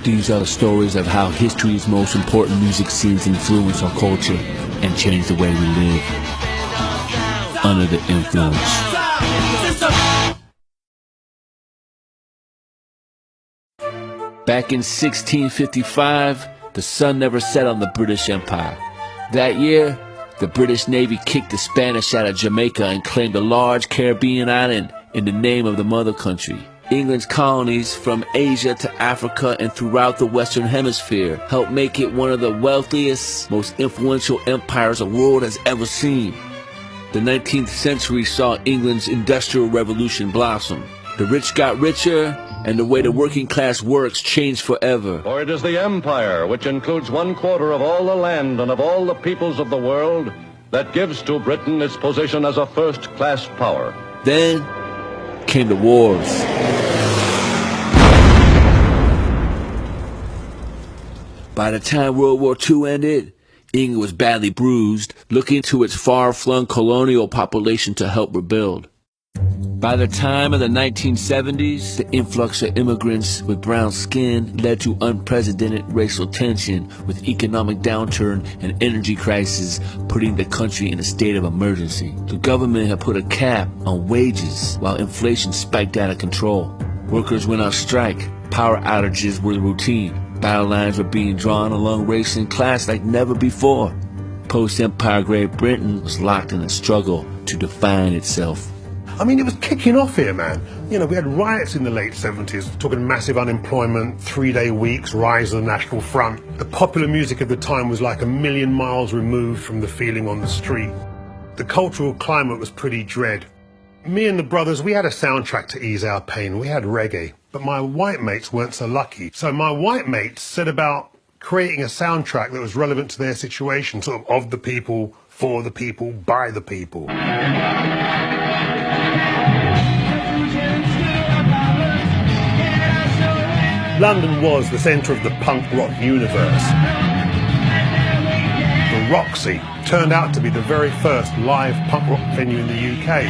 These are the stories of how history's most important music scenes influence our culture and change the way we live under the influence. Back in 1655, the sun never set on the British Empire. That year, the British Navy kicked the Spanish out of Jamaica and claimed a large Caribbean island in the name of the mother country. England's colonies from Asia to Africa and throughout the Western Hemisphere helped make it one of the wealthiest, most influential empires the world has ever seen. The 19th century saw England's Industrial Revolution blossom. The rich got richer, and the way the working class works changed forever. For it is the empire, which includes 1/4 of all the land and of all the peoples of the world, that gives to Britain its position as a first-class power. Then came the wars. By the time World War II ended, England was badly bruised, looking to its far-flung colonial population to help rebuild. By the time of the 1970s, the influx of immigrants with brown skin led to unprecedented racial tension, with economic downturn and energy crisis putting the country in a state of emergency. The government had put a cap on wages while inflation spiked out of control. Workers went on strike. Power outages were the routine. Battle lines were being drawn along race and class like never before. Post-Empire Great Britain was locked in a struggle to define itself. I mean, it was kicking off here, man. You know, we had riots in the late 70s, talking massive unemployment, 3-day weeks, rise of the National Front. The popular music of the time was like a million miles removed from the feeling on the street. The cultural climate was pretty dread. Me and the brothers, we had a soundtrack to ease our pain. We had reggae, but my white mates weren't so lucky. So my white mates set about creating a soundtrack that was relevant to their situation, sort of the people, for the people, by the people. London was the centre of the punk rock universe. The Roxy turned out to be the very first live punk rock venue in the UK.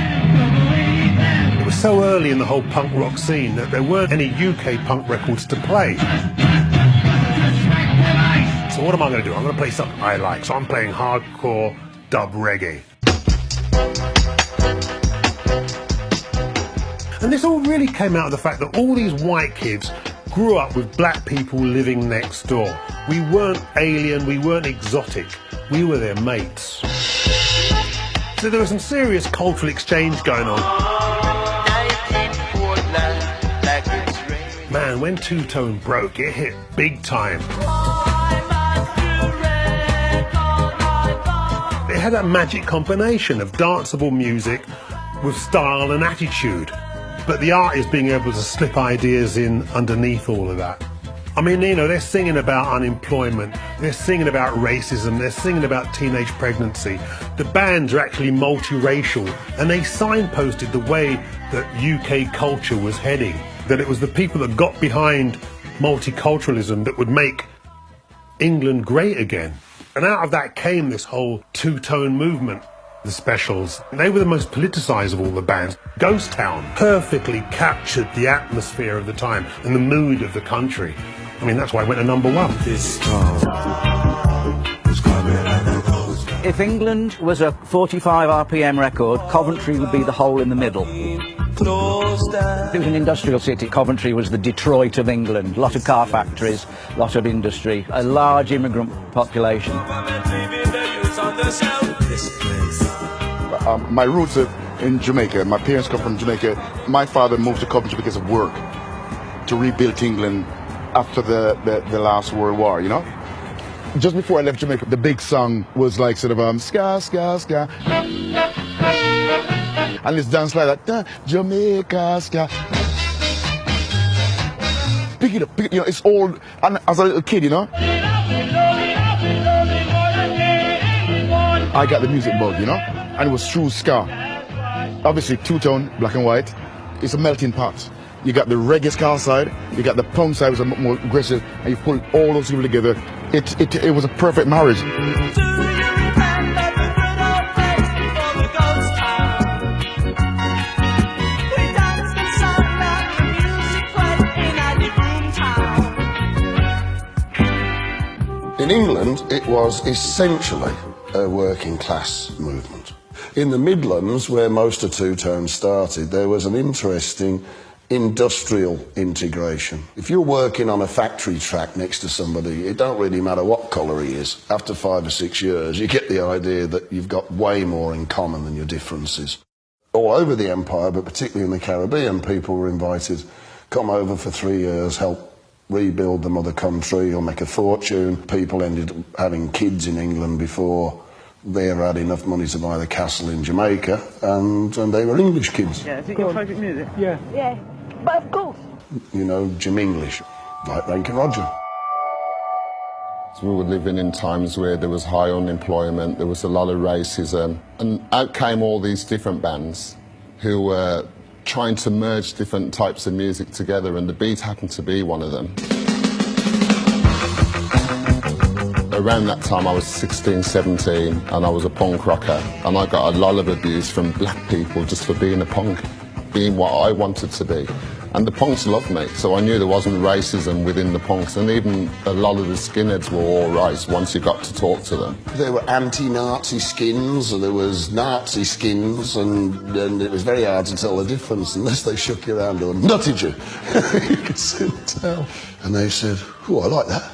It was so early in the whole punk rock scene that there weren't any UK punk records to play. So what am I going to do? I'm going to play something I like. So I'm playing hardcore dub reggae. And this all really came out of the fact that all these white kids grew up with black people living next door. We weren't alien, we weren't exotic, we were their mates. So there was some serious cultural exchange going on. Man, when Two-Tone broke, it hit big time. It had that magic combination of danceable music with style and attitude. But the artist being able to slip ideas in underneath all of that. I mean, you know, they're singing about unemployment, they're singing about racism, they're singing about teenage pregnancy. The bands are actually multiracial, and they signposted the way that UK culture was heading. That it was the people that got behind multiculturalism that would make England great again. And out of that came this whole two-tone movement. The Specials, they were the most politicised of all the bands. Ghost Town perfectly captured the atmosphere of the time and the mood of the country. I mean, that's why it went to #1. If England was a 45 RPM record, Coventry would be the hole in the middle. It was an industrial city. Coventry was the Detroit of England. A lot of car factories, a lot of industry, a large immigrant population. My roots are in Jamaica. My parents come from Jamaica. My father moved to Coventry because of work, to rebuild England after the last World War, you know? Just before I left Jamaica, the big song was like sort of ska, ska, ska. And it's dance like that, Jamaica, ska. Pick it up, you know, it's old. And as a little kid, you know? I got the music bug, you know? And it was through ska. Obviously, two-tone, black and white. It's a melting pot. You got the reggae ska side, you got the punk side, which is more aggressive, and you pull all those people together. It was a perfect marriage. In England, it was essentially a working class movement. In the Midlands, where most of two-tone started, there was an interesting industrial integration. If you're working on a factory track next to somebody, it don't really matter what colour he is. After 5 or 6 years, you get the idea that you've got way more in common than your differences. All over the empire, but particularly in the Caribbean, people were invited, come over for 3 years, help rebuild the mother country or make a fortune. People ended up having kids in England before they ever had enough money to buy the castle in Jamaica, and they were English kids. Yeah, is it your favourite music? Yeah. Yeah, but of course. You know, Jim English, like Rankin Roger. We were living in times where there was high unemployment, there was a lot of racism, and out came all these different bands who were trying to merge different types of music together, and the Beat happened to be one of them. Around that time I was 16, 17, and I was a punk rocker, and I got a lot of abuse from black people just for being a punk, being what I wanted to be. And the punks loved me, so I knew there wasn't racism within the punks, and even a lot of the skinheads were all right once you got to talk to them. There were anti-Nazi skins, and there was Nazi skins, and it was very hard to tell the difference unless they shook you around or nutted you. You could soon tell. And they said, oh, I like that.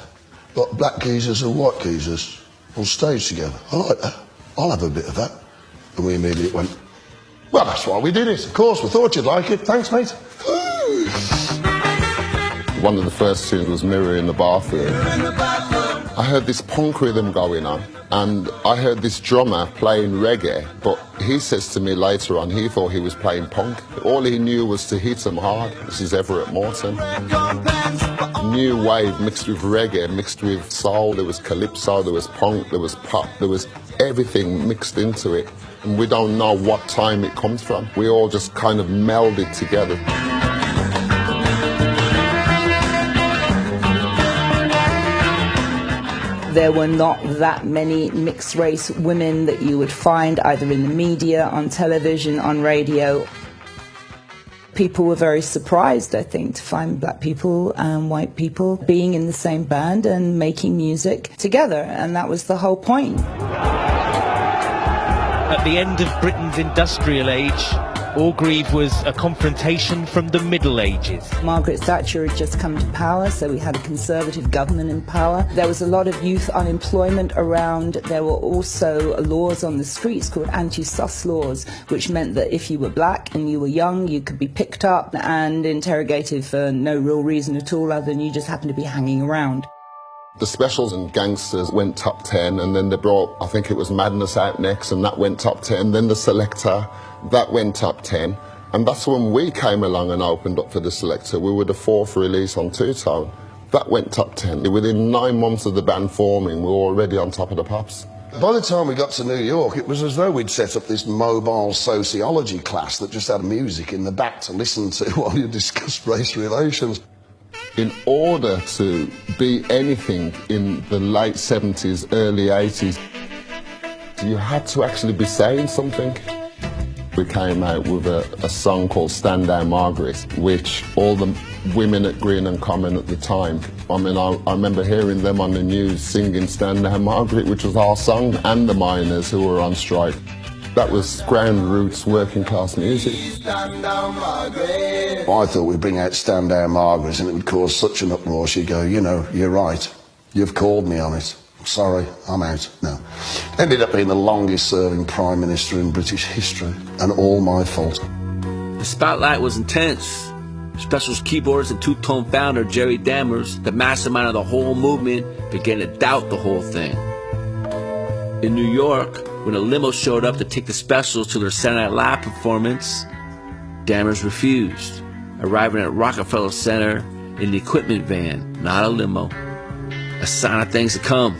Got black geezers and white geezers on stage together. I like that. I'll have a bit of that. And we immediately went, well, that's why we did it. Of course, we thought you'd like it. Thanks, mate. One of the first tunes was Mirror in the Bathroom. I heard this punk rhythm going on, and I heard this drummer playing reggae, but he says to me later on he thought he was playing punk. All he knew was to hit him hard. This is Everett Morton. New wave mixed with reggae, mixed with soul. There was calypso, there was punk, there was pop, there was everything mixed into it. And we don't know what time it comes from. We all just kind of melded together. There were not that many mixed race women that you would find either in the media, on television, on radio. People were very surprised, I think, to find black people and white people being in the same band and making music together, and that was the whole point. At the end of Britain's industrial age, Orgreave was a confrontation from the Middle Ages. Margaret Thatcher had just come to power, so we had a Conservative government in power. There was a lot of youth unemployment around. There were also laws on the streets called anti-sus laws, which meant that if you were black and you were young, you could be picked up and interrogated for no real reason at all other than you just happened to be hanging around. The Specials and Gangsters went top 10, and then they brought, I think it was Madness out next, and that went top 10. Then the Selector, that went top 10. And that's when we came along and opened up for the Selector. We were the 4th release on Two-Tone. That went top 10. Within 9 months of the band forming, we were already on top of the pops. By the time we got to New York, it was as though we'd set up this mobile sociology class that just had music in the back to listen to while you discussed race relations. In order to be anything in the late 70s, early 80s, you had to actually be saying something. We came out with a song called Stand Down Margaret, which all the women at Green and Common at the time, I mean, I remember hearing them on the news singing Stand Down Margaret, which was our song, and the miners who were on strike. That was ground roots working class music. Stand down, Margaret. I thought we'd bring out Stand Down Margaret and it would cause such an uproar. She'd go, you know, you're right. You've called me on it. Sorry, I'm out. No. Ended up being the longest serving Prime Minister in British history, and all my fault. The spotlight was intense. Specials keyboardist and two-tone founder Jerry Dammers, the mastermind of the whole movement, began to doubt the whole thing. In New York, when a limo showed up to take the Specials to their Saturday Night Live performance, Dammers refused, arriving at Rockefeller Center in the equipment van, not a limo. A sign of things to come.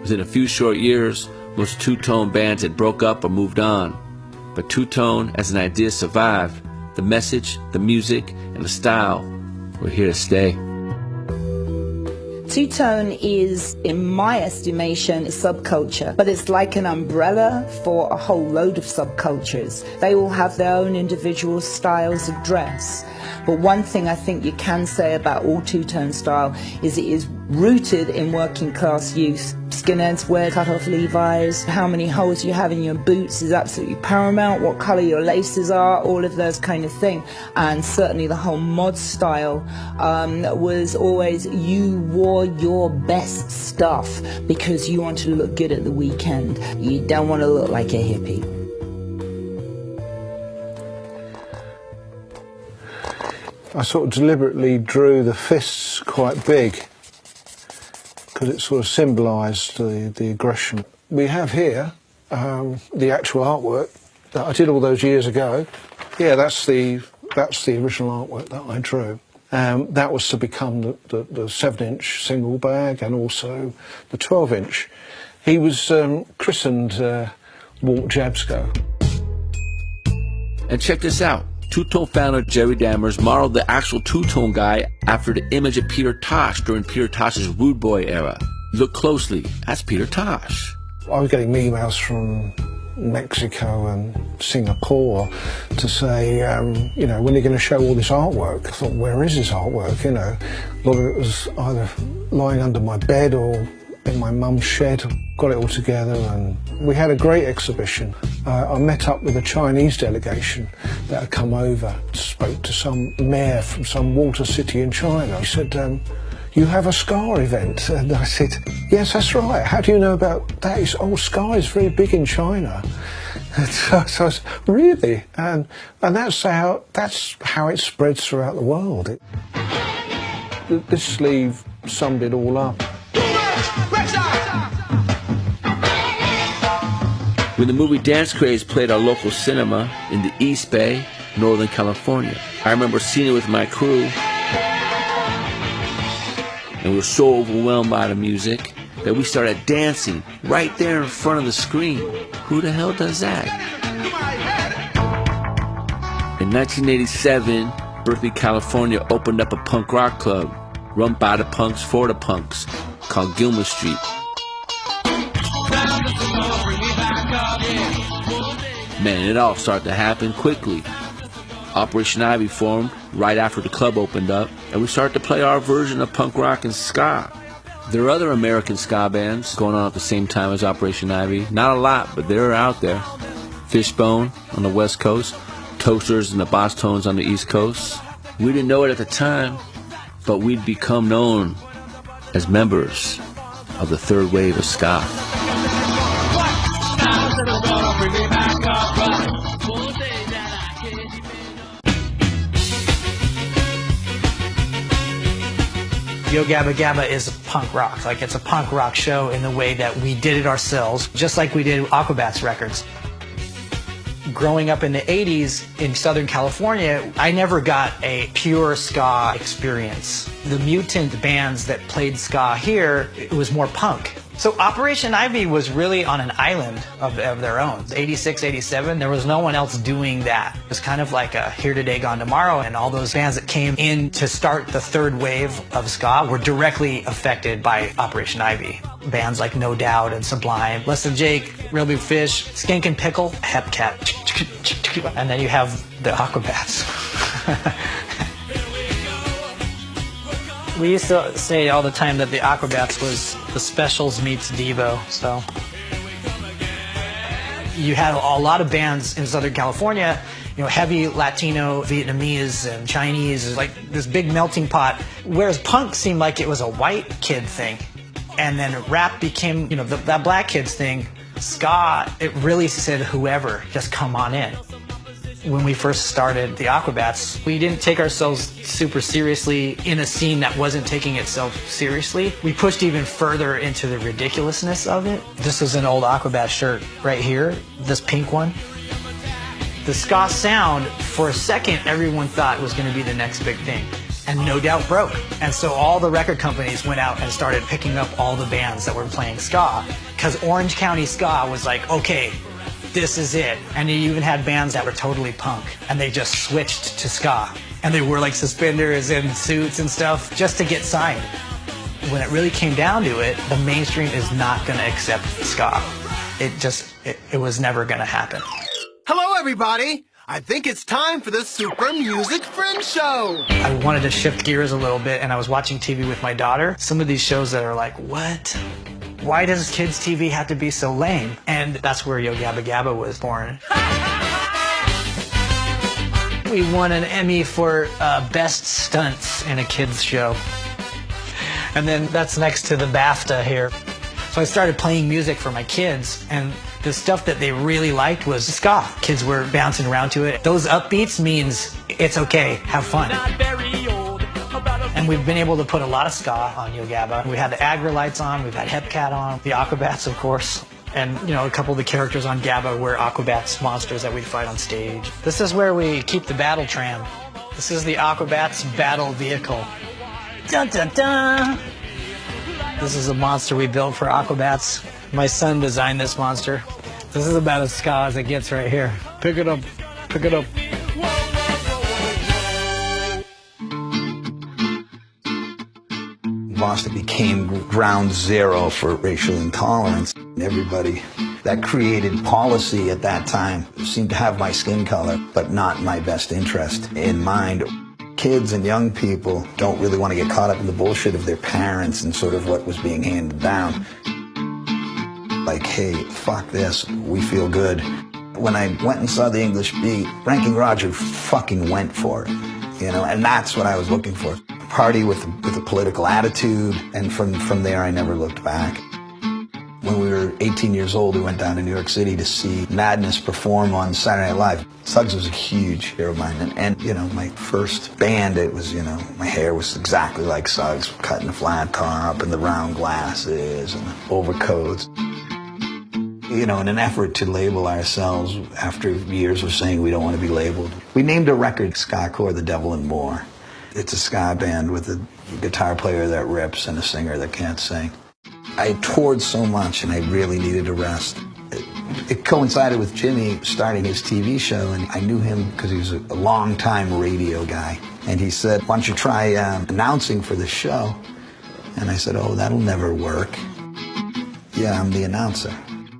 Within a few short years, most two-tone bands had broke up or moved on. But two-tone as an idea survived. The message, the music, and the style were here to stay. Two-tone is, in my estimation, a subculture, but it's like an umbrella for a whole load of subcultures. They all have their own individual styles of dress, But one thing I think you can say about all two-tone style is it is rooted in working class youth. Skinheads wear cut-off Levi's. How many holes you have in your boots is absolutely paramount. What colour your laces are, all of those kind of things. And certainly the whole mod style was always you wore your best stuff because you wanted to look good at the weekend. You don't want to look like a hippie. I sort of deliberately drew the fists quite big because it sort of symbolised the aggression. We have here the actual artwork that I did all those years ago. Yeah, that's the original artwork that I drew. That was to become the 7-inch single bag and also the 12-inch. He was christened Walt Jabsco. And check this out. Two-Tone founder Jerry Dammers modeled the actual Two-Tone guy after the image of Peter Tosh during Peter Tosh's Rude Boy era. Look closely, that's Peter Tosh. I was getting emails from Mexico and Singapore to say, you know, when are you going to show all this artwork? I thought, where is this artwork? You know, a lot of it was either lying under my bed or in my mum's shed. Got it all together and we had a great exhibition. I met up with a Chinese delegation that had come over, spoke to some mayor from some water city in China. He said, you have a Ska event? And I said, yes, that's right. How do you know about that? He said, oh, Ska is very big in China. And so I said, really? And that's how it spreads throughout the world. This sleeve summed it all up. When the movie Dance Craze played our local cinema in the East Bay, Northern California, I remember seeing it with my crew, and we were so overwhelmed by the music that we started dancing right there in front of the screen. Who the hell does that? In 1987, Berkeley, California opened up a punk rock club run by the punks for the punks called Gilmer Street. Man, it all started to happen quickly. Operation Ivy formed right after the club opened up, and we started to play our version of punk rock and ska. There are other American ska bands going on at the same time as Operation Ivy. Not a lot, but they're out there. Fishbone on the West Coast, Toasters and the Boss Tones on the East Coast. We didn't know it at the time, but we'd become known as members of the third wave of ska. Yo Gabba Gabba is punk rock. Like, it's a punk rock show in the way that we did it ourselves, just like we did Aquabats records. Growing up in the 80s in Southern California, I never got a pure ska experience. The mutant bands that played ska here, it was more punk. So Operation Ivy was really on an island of their own. 86, 87, there was no one else doing that. It was kind of like a Here Today, Gone Tomorrow, and all those bands that came in to start the third wave of ska were directly affected by Operation Ivy. Bands like No Doubt and Sublime, Less Than Jake, Real Big Fish, Skink and Pickle, Hepcat, and then you have the Aquabats. We used to say all the time that the Aquabats was the Specials meets Devo, so. You had a lot of bands in Southern California, you know, heavy Latino, Vietnamese, and Chinese, like this big melting pot, whereas punk seemed like it was a white kid thing. And then rap became, you know, that black kids thing. Ska, it really said whoever, just come on in. When we first started the Aquabats, we didn't take ourselves super seriously in a scene that wasn't taking itself seriously. We pushed even further into the ridiculousness of it. This is an old Aquabat shirt right here, this pink one. The ska sound, for a second, everyone thought was going to be the next big thing. And No Doubt broke. And so all the record companies went out and started picking up all the bands that were playing ska. Because Orange County ska was like, okay, this is it. And you even had bands that were totally punk, and they just switched to ska. And they wore like suspenders and suits and stuff just to get signed. When it really came down to it, the mainstream is not going to accept ska. It was never going to happen. Hello, everybody. I think it's time for the Super Music Friend Show. I wanted to shift gears a little bit, and I was watching TV with my daughter. Some of these shows that are like, what? Why does kids' TV have to be so lame? And that's where Yo Gabba Gabba was born. We won an Emmy for Best Stunts in a kids' show. And then that's next to the BAFTA here. So I started playing music for my kids, and the stuff that they really liked was ska. Kids were bouncing around to it. Those upbeats means it's okay, have fun. And we've been able to put a lot of ska on Yo Gabba. We had the Agra lights on, we've had Hepcat on, the Aquabats, of course. And, you know, a couple of the characters on Gabba were Aquabats monsters that we'd fight on stage. This is where we keep the battle tram. This is the Aquabats battle vehicle. Dun dun dun! This is a monster we built for Aquabats. My son designed this monster. This is about as ska as it gets right here. Pick it up, pick it up. Boston became ground zero for racial intolerance. Everybody that created policy at that time seemed to have my skin color, but not my best interest in mind. Kids and young people don't really want to get caught up in the bullshit of their parents and sort of what was being handed down. Like, hey, fuck this, we feel good. When I went and saw the English Beat, Ranking Roger fucking went for it, you know, and that's what I was looking for. A party with a political attitude, and from there I never looked back. When we were 18 years old, we went down to New York City to see Madness perform on Saturday Night Live. Suggs was a huge hero of mine, and you know, my first band, it was, you know, my hair was exactly like Suggs, cutting the flat top and the round glasses and the overcoats. You know, in an effort to label ourselves after years of saying we don't want to be labeled, we named a record Ska Core, The Devil and More. It's a ska band with a guitar player that rips and a singer that can't sing. I toured so much and I really needed a rest. It coincided with Jimmy starting his TV show, and I knew him because he was a long-time radio guy. And he said, why don't you try announcing for the show? And I said, oh, that'll never work. Yeah, I'm the announcer.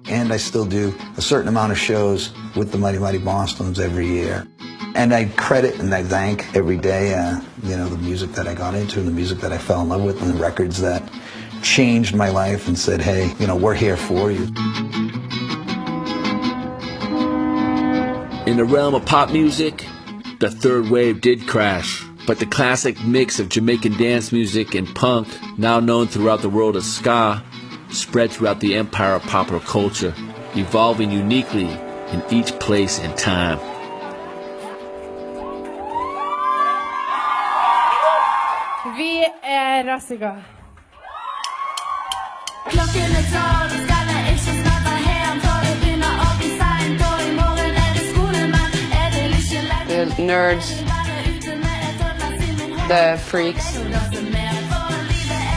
And I still do a certain amount of shows with the Mighty Mighty Bosstones every year. And I credit and I thank every day, you know, the music that I got into and the music that I fell in love with and the records that changed my life and said, hey, you know, we're here for you. In the realm of pop music, the third wave did crash, but the classic mix of Jamaican dance music and punk, now known throughout the world as ska, spread throughout the empire of popular culture, evolving uniquely in each place and time. Vi är rassiga. The nerds, the freaks,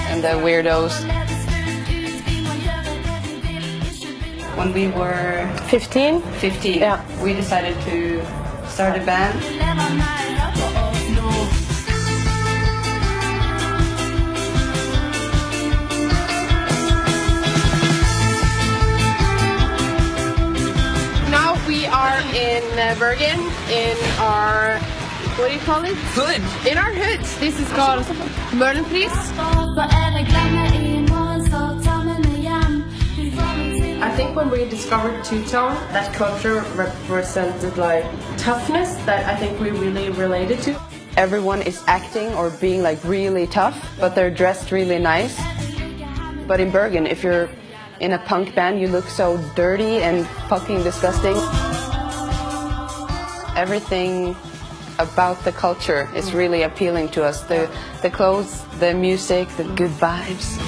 and the weirdos. When we were 15, yeah, we decided to start a band. Now we are in Bergen, in our, what do you call it? Hood. In our hood. This is called Møhlenpris. I think when we discovered two-tone, that culture represented like toughness that I think we really related to. Everyone is acting or being like really tough, but they're dressed really nice. But in Bergen, if you're in a punk band, you look so dirty and fucking disgusting. Everything about the culture is really appealing to us. The clothes, the music, the good vibes.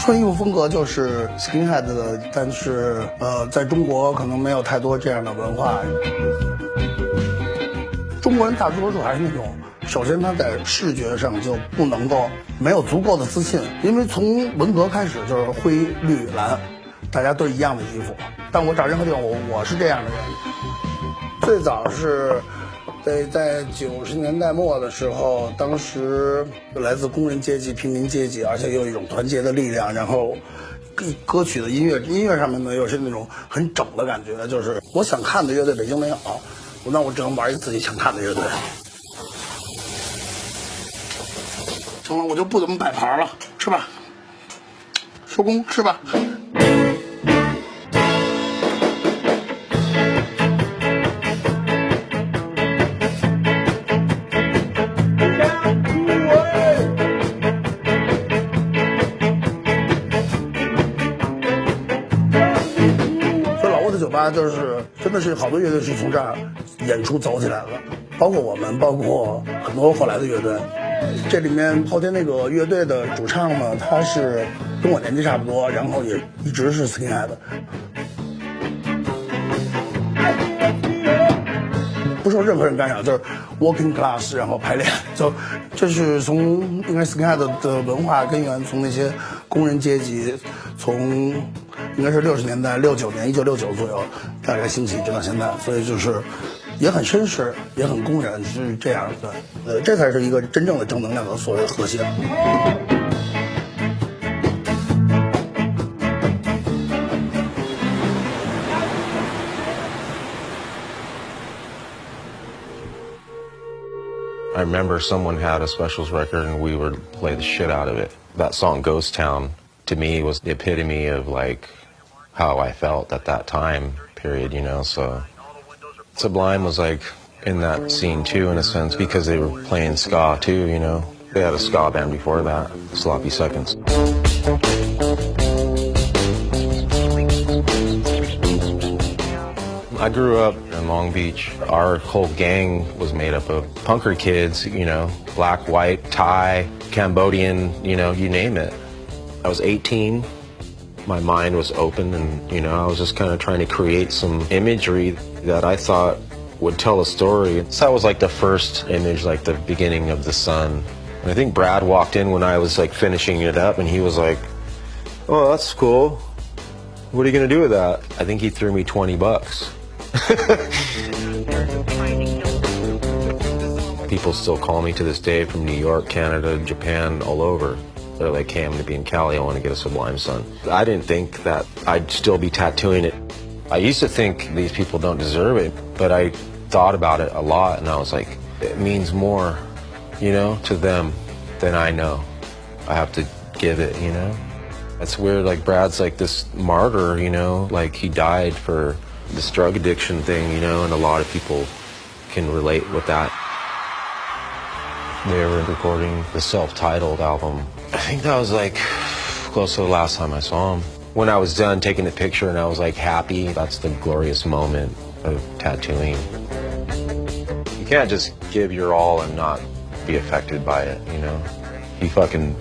穿衣服风格就是 skinhead 的，但是在中国可能没有太多这样的文化。中国人大多数还是那种，首先他在视觉上就不能够没有足够的自信，因为从文革开始就是灰绿蓝，大家都一样的衣服。但我找任何地方，我是这样的人。最早是对，在90年代末的时候，当时来自工人阶级、平民阶级，而且有一种团结的力量。然后，歌曲的音乐上面呢，又是那种很整的感觉，就是我想看的乐队北京没有，那我只能玩一自己想看的乐队。成了，我就不怎么摆盘了，吃吧，收工，吃吧。就是真的是好多乐队是从这儿演出走起来的，包括我们，包括很多后来的乐队。这里面后天那个乐队的主唱呢，他是跟我年纪差不多，然后也一直是 skinhead 的，不受任何人干扰，就是 working class， 然后排练，这是从应该 skinhead 的文化根源，从那些工人阶级，从应该是60年代1969年左右大概兴起，直到现在，所以就是也很绅士，也很工人，是这样的。这才是一个真正的正能量的所谓和谐。I remember someone had a specials record and we would play the shit out of it. That song Ghost Town to me was the epitome of like how I felt at that time period, you know. So Sublime was like in that scene too, in a sense, because they were playing ska too, you know. They had a ska band before that, Sloppy Seconds. I grew up in Long Beach. Our whole gang was made up of punker kids, you know, black, white, Thai, Cambodian, you know, you name it. I was 18. My mind was open and, you know, I was just kind of trying to create some imagery that I thought would tell a story. So that was like the first image, like the beginning of the sun. And I think Brad walked in when I was like finishing it up and he was like, oh, that's cool. What are you going to do with that? I think he threw me $20. People still call me to this day from New York, Canada, Japan, all over. They're like, hey, I'm going to be in Cali, I want to get a Sublime Sun. I didn't think that I'd still be tattooing it. I used to think these people don't deserve it, but I thought about it a lot and I was like, it means more, you know, to them than I know. I have to give it, you know? It's weird, like Brad's like this martyr, you know, like he died for this drug addiction thing, you know, and a lot of people can relate with that. They were recording the self-titled album. I think that was like close to the last time I saw him. When I was done taking the picture and I was like happy, that's the glorious moment of tattooing. You can't just give your all and not be affected by it, you know? He fucking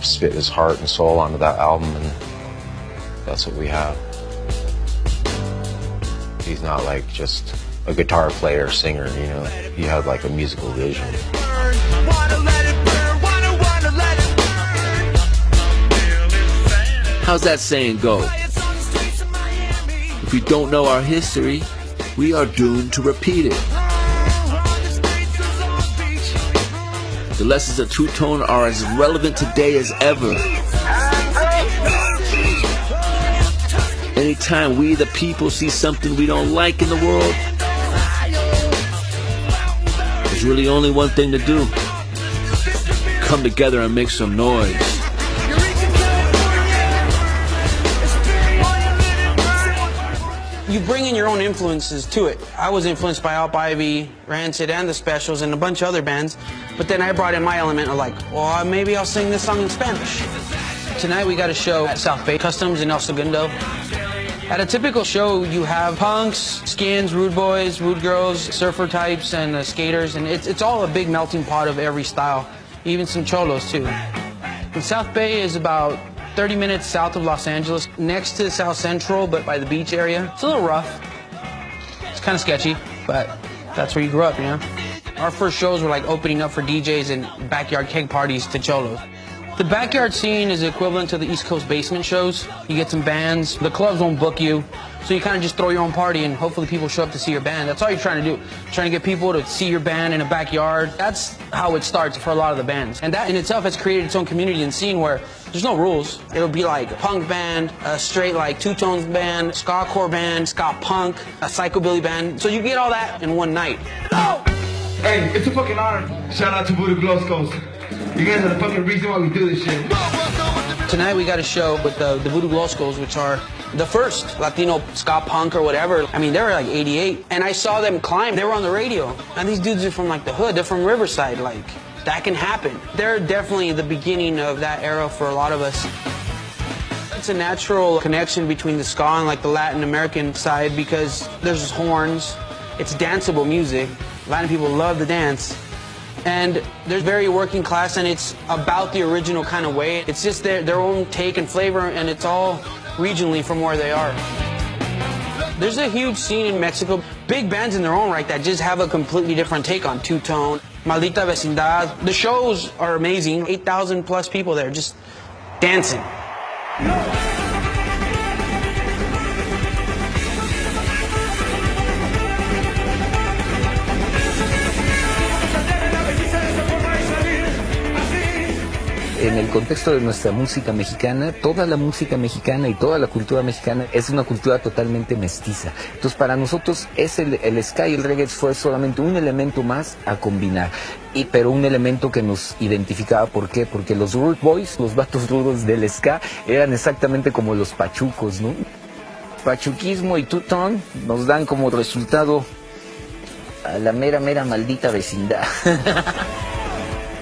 spit his heart and soul onto that album and that's what we have. He's not like just a guitar player, singer, you know? He had like a musical vision. How's that saying go? If we don't know our history, we are doomed to repeat it. The lessons of two-tone are as relevant today as ever. Anytime we, the people, see something we don't like in the world, there's really only one thing to do. Come together and make some noise. You bring in your own influences to it. I was influenced by Alp Ivy, Rancid, and the Specials, and a bunch of other bands. But then I brought in my element of like, well, maybe I'll sing this song in Spanish. Tonight we got a show at South Bay Customs in El Segundo. At a typical show, you have punks, skins, rude boys, rude girls, surfer types, and skaters, and it's all a big melting pot of every style, even some cholos too. And South Bay is about 30 minutes south of Los Angeles, next to South Central, but by the beach area. It's a little rough. It's kind of sketchy, but that's where you grew up, you know? Our first shows were like opening up for DJs and backyard keg parties to cholos. The backyard scene is equivalent to the East Coast basement shows. You get some bands, the clubs won't book you, so you kind of just throw your own party and hopefully people show up to see your band. That's all you're trying to do. Trying to get people to see your band in a backyard. That's how it starts for a lot of the bands. And that in itself has created its own community and scene where there's no rules. It'll be like a punk band, a straight like two-tones band, ska core band, ska punk, a psychobilly band. So you get all that in one night. Hey, it's a fucking honor. Shout out to Voodoo Glow Skulls. You guys are the fucking reason why we do this shit. Tonight we got a show with the Voodoo Glow Skulls, which are the first Latino ska punk or whatever. I mean, they were like 88, and I saw them climb. They were on the radio, and these dudes are from like the hood. They're from Riverside. Like, that can happen. They're definitely the beginning of that era for a lot of us. It's a natural connection between the ska and like the Latin American side because there's horns. It's danceable music. Latin people love to dance. And they're very working class, and it's about the original kind of way. It's just their own take and flavor, and it's all regionally from where they are. There's a huge scene in Mexico, big bands in their own right that just have a completely different take on two-tone. Maldita Vecindad. The shows are amazing. 8,000 plus people there just dancing. En el contexto de nuestra música mexicana, toda la música mexicana y toda la cultura mexicana es una cultura totalmente mestiza. Entonces para nosotros el ska y el reggae fue solamente un elemento más a combinar, pero un elemento que nos identificaba. ¿Por qué? Porque los rude boys, los vatos rudos del ska, eran exactamente como los pachucos, ¿no? Pachuquismo y two-tone nos dan como resultado a la mera maldita vecindad.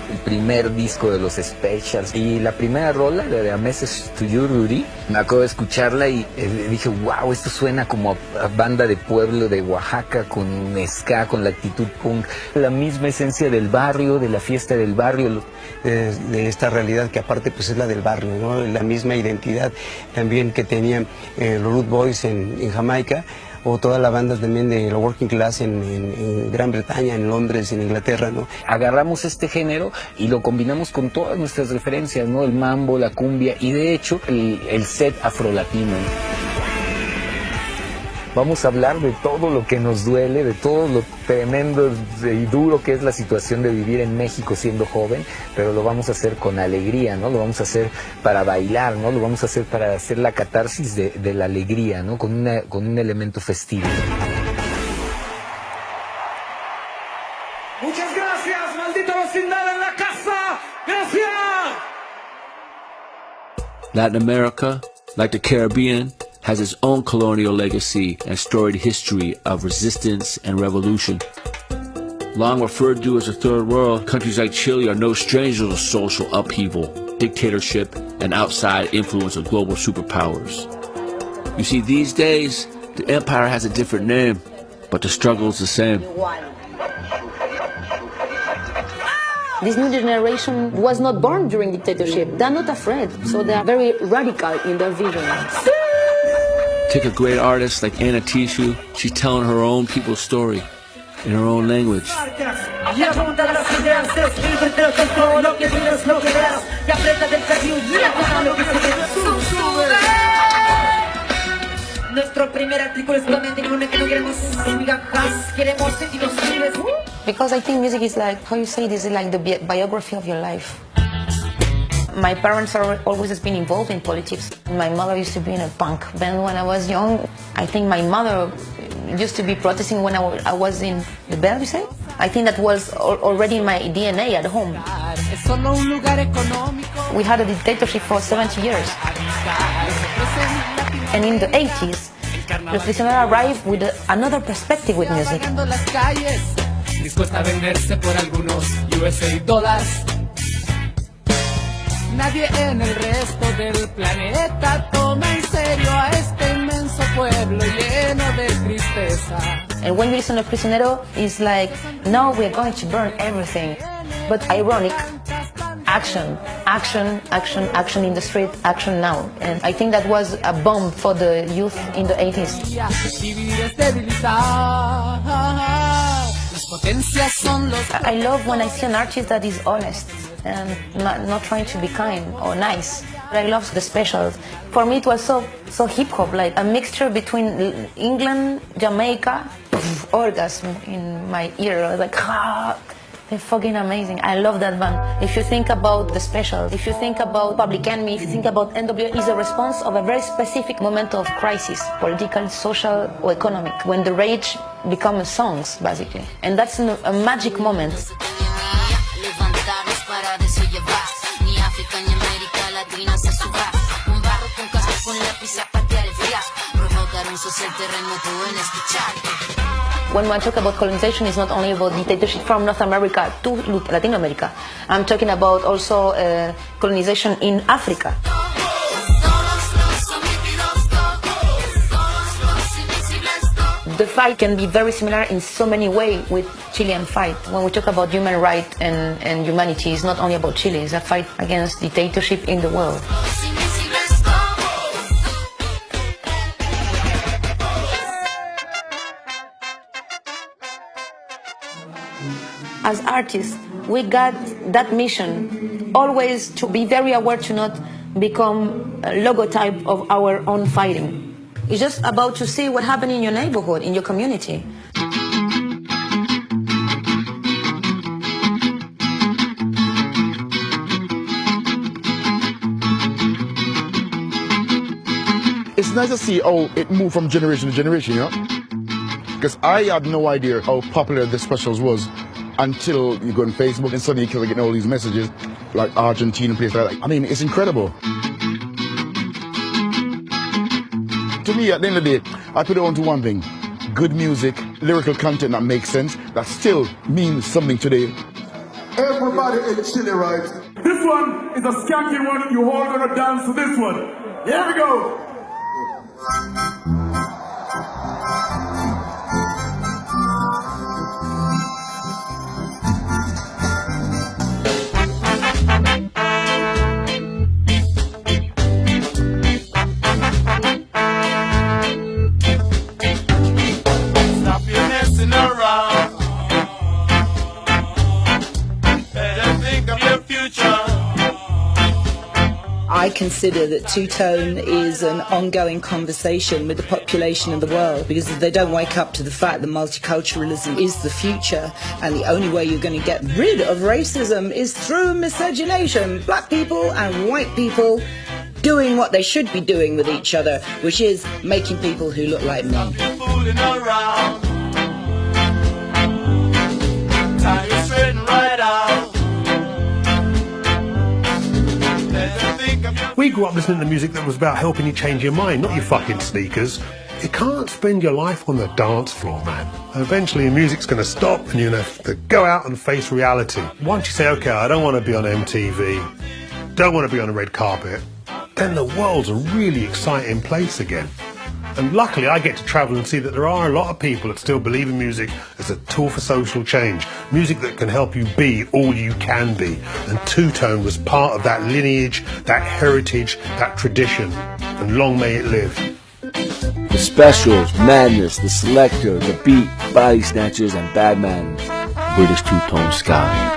El primer disco de los Specials y la primera rola, la de A Message to You, Rudy, me acuerdo de escucharla y dije, wow, esto suena como a banda de pueblo de Oaxaca con ska, con la actitud punk, la misma esencia del barrio, de la fiesta del barrio, de esta realidad que aparte pues es la del barrio, ¿no? La misma identidad también que tenían los Root Boys en Jamaica, o toda la banda también de la working class en Gran Bretaña, en Londres, en Inglaterra, ¿no? Agarramos este género y lo combinamos con todas nuestras referencias, ¿no? El mambo, la cumbia y de hecho el set afrolatino. Vamos a hablar de todo lo que nos duele, de todo lo tremendo y duro que es la situación de vivir en México siendo joven, pero lo vamos a hacer con alegría, ¿no? Lo vamos a hacer para bailar, ¿no? Lo vamos a hacer para hacer la catarsis de la alegría, ¿no? Con un elemento festivo. Muchas gracias, maldita vecindad en la casa. Gracias. Latin America, like the Caribbean, has its own colonial legacy and storied history of resistance and revolution. Long referred to as the Third World, countries like Chile are no strangers to social upheaval, dictatorship, and outside influence of global superpowers. You see, these days, the empire has a different name, but the struggle is the same. This new generation was not born during dictatorship. They're not afraid, so they are very radical in their vision. Take a great artist like Anna Tishu, she's telling her own people's story in her own language. Because I think music is like, how you say this, is like the biography of your life. My parents are always been involved in politics. My mother used to be in a punk band when I was young. I think my mother used to be protesting when I was in the band, you say? I think that was already in my DNA at home. We had a dictatorship for 70 years. And in the 80s, the tradicional arrived with another perspective with music. Dispuesta a venderse por algunos USA dólares. Nadie en el resto del planeta toma en serio a este inmenso pueblo lleno de tristeza. And when you listen to Prisionero, it's like, no, we're going to burn everything. But ironic, action, action, action, action in the street, action now. And I think that was a bomb for the youth in the 80s. I love when I see an artist that is honest and not trying to be kind or nice. But I love the specials. For me, it was so hip hop, like a mixture between England, Jamaica, orgasm in my ear. I was like, ah, they're fucking amazing. I love that band. If you think about the specials, if you think about Public Enemy, if you think about NWA, is a response of a very specific moment of crisis, political, social, or economic, when the rage becomes songs, basically. And that's a magic moment. When I talk about colonization, it's not only about dictatorship from North America to Latin America. I'm talking about also colonization in Africa. The fight can be very similar in so many ways with Chilean fight. When we talk about human rights and humanity, it's not only about Chile, it's a fight against dictatorship in the world. As artists, we got that mission, always to be very aware to not become a logotype of our own fighting. It's just about to see what happened in your neighborhood, in your community. It's nice to see how it moved from generation to generation, you know? Because I had no idea how popular the specials was until you go on Facebook and suddenly you're getting all these messages like Argentina, places like that. I mean, it's incredible. To me, at the end of the day, I put it on to one thing. Good music, lyrical content that makes sense, that still means something today. Everybody in Chile, right? This one is a skanky one. You all gonna dance to this one. Here we go. I consider that two-tone is an ongoing conversation with the population of the world, because if they don't wake up to the fact that multiculturalism is the future, and the only way you're going to get rid of racism is through miscegenation, black people and white people doing what they should be doing with each other, which is making people who look like me. We grew up listening to music that was about helping you change your mind, not your fucking sneakers. You can't spend your life on the dance floor, man. Eventually the music's going to stop and you're going to have to go out and face reality. Once you say, okay, I don't want to be on MTV, don't want to be on a red carpet, then the world's a really exciting place again. And luckily I get to travel and see that there are a lot of people that still believe in music as a tool for social change. Music that can help you be all you can be. And two-tone was part of that lineage, that heritage, that tradition. And long may it live. The Specials, Madness, The Selector, The Beat, Body Snatchers, and Bad Manners. British two-tone ska.